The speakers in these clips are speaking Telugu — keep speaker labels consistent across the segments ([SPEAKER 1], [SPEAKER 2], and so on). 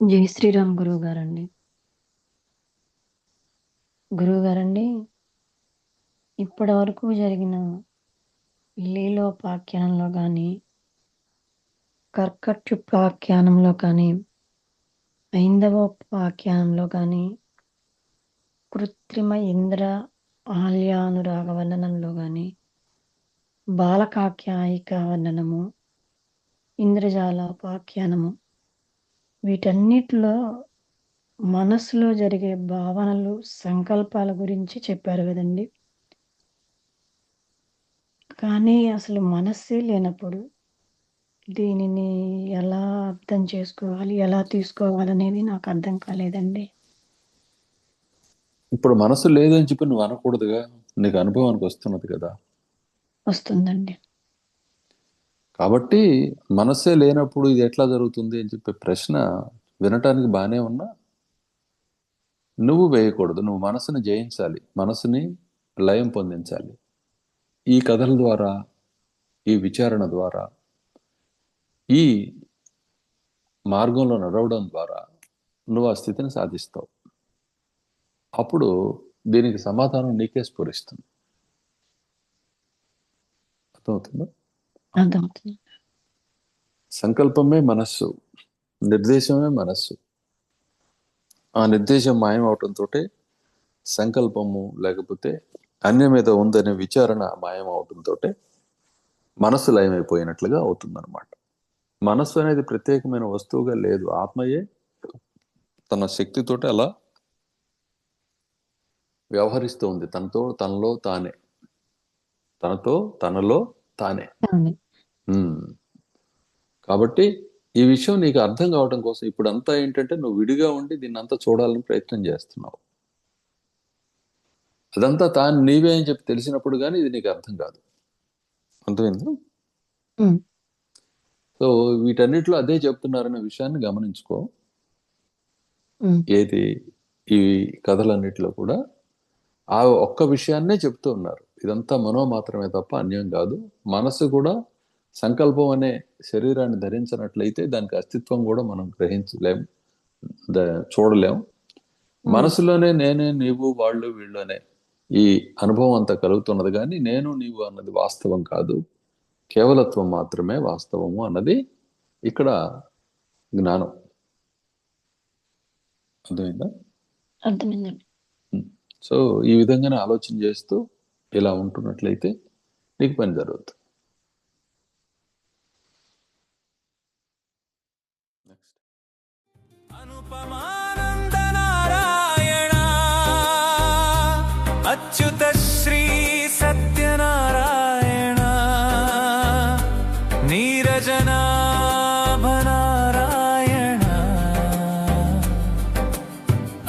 [SPEAKER 1] జై శ్రీరామ్ గురువుగారండి. గురువుగారండి, ఇప్పటి వరకు జరిగిన లీలోపాఖ్యానంలో గాని, కర్కట్యుపాఖ్యానంలో కానీ, ఐందవోపాఖ్యానంలో కానీ, కృత్రిమ ఇంద్ర ఆల్యానురాగ వర్ణనంలో గాని, బాలకాఖ్యాయిక వర్ణనము, ఇంద్రజాలోపాఖ్యానము వీటన్నిటిలో మనసులో జరిగే భావనలు, సంకల్పాల గురించి చెప్పారు కదండి. కానీ అసలు మనస్సే లేనప్పుడు దీనిని ఎలా అర్థం చేసుకోవాలి, ఎలా తీసుకోవాలనేది నాకు అర్థం కాలేదండి.
[SPEAKER 2] ఇప్పుడు మనసు లేదని చెప్పి నువ్వు అనకూడదుగా, నీకు అనుభవానికి వస్తున్నది కదా.
[SPEAKER 1] వస్తుందండి.
[SPEAKER 2] కాబట్టి మనస్సే లేనప్పుడు ఇది ఎట్లా జరుగుతుంది అని చెప్పే ప్రశ్న వినటానికి బాగానే ఉన్నా నువ్వు వేయకూడదు. నువ్వు మనసుని జయించాలి, మనసుని లయం పొందించాలి. ఈ కథల ద్వారా, ఈ విచారణ ద్వారా, ఈ మార్గంలో నడవడం ద్వారా నువ్వు ఆ స్థితిని సాధిస్తావు. అప్పుడు దీనికి సమాధానం నీకే స్ఫురిస్తుంది. అర్థమవుతుందా?
[SPEAKER 1] అర్థమవుతుంది.
[SPEAKER 2] సంకల్పమే మనస్సు, నిర్దేశమే మనస్సు. ఆ నిర్దేశం మాయం అవటంతో సంకల్పము లేకపోతే అన్యం మీద ఉందనే విచారణ మాయం అవటంతో మనస్సు లయమైపోయినట్లుగా అవుతుందన్నమాట. మనస్సు అనేది ప్రత్యేకమైన వస్తువుగా లేదు. ఆత్మయే తన శక్తితోటి అలా వ్యవహరిస్తూ ఉంది, తనతో తనలో తానే, తనతో తనలో తానే.
[SPEAKER 1] అవును.
[SPEAKER 2] కాబట్టి ఈ విషయం నీకు అర్థం కావడం కోసం ఇప్పుడంతా ఏంటంటే నువ్వు విడిగా ఉండి దీన్ని అంతా చూడాలని ప్రయత్నం చేస్తున్నావు. అదంతా తాను నీవే అని చెప్పి తెలిసినప్పుడు కానీ ఇది నీకు అర్థం కాదు. అర్థమైందా? సో వీటన్నిటిలో అదే చెప్తున్నారనే విషయాన్ని గమనించుకో. ఏది ఈ కథలన్నిటిలో కూడా ఆ ఒక్క విషయాన్నే చెప్తూ ఉన్నారు. ఇదంతా మనో మాత్రమే తప్ప అన్యం కాదు. మనసు కూడా సంకల్పం అనే శరీరాన్ని ధరించినట్లయితే దానికి అస్తిత్వం కూడా మనం గ్రహించలేం, చూడలేం. మనసులోనే నేనే, నీవు, వాళ్ళు, వీళ్ళు అనే ఈ అనుభవం అంతా కలుగుతున్నది, కానీ నేను నీవు అన్నది వాస్తవం కాదు. కేవలత్వం మాత్రమే వాస్తవము అన్నది ఇక్కడ జ్ఞానం. అర్థమైందా?
[SPEAKER 1] అర్థమైందండి.
[SPEAKER 2] సో ఈ విధంగానే ఆలోచన చేస్తూ ఇలా ఉంటున్నట్లయితే నీకు పని జరుగుతుంది.
[SPEAKER 3] అనుపమానంద నారాయణ అచ్యుత శ్రీ సత్యనారాయణ నీరజనాభ నారాయణ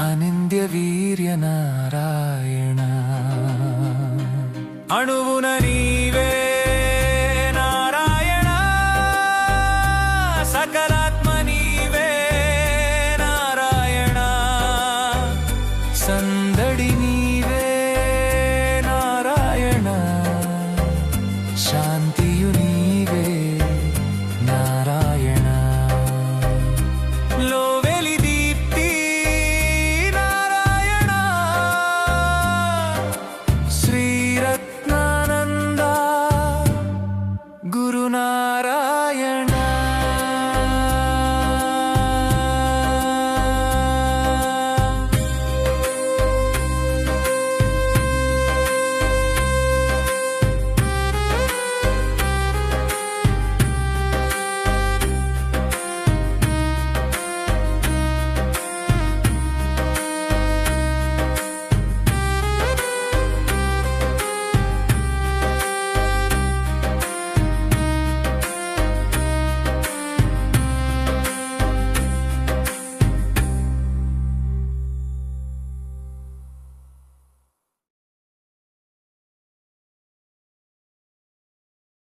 [SPEAKER 3] అనింద్య వీర్య నారాయణ అణువున నీవే నారాయణ సకలాత్మ నీవే నారాయణ సందడి నీవే నారాయణ శాంతియు నీవే నారాయణ లో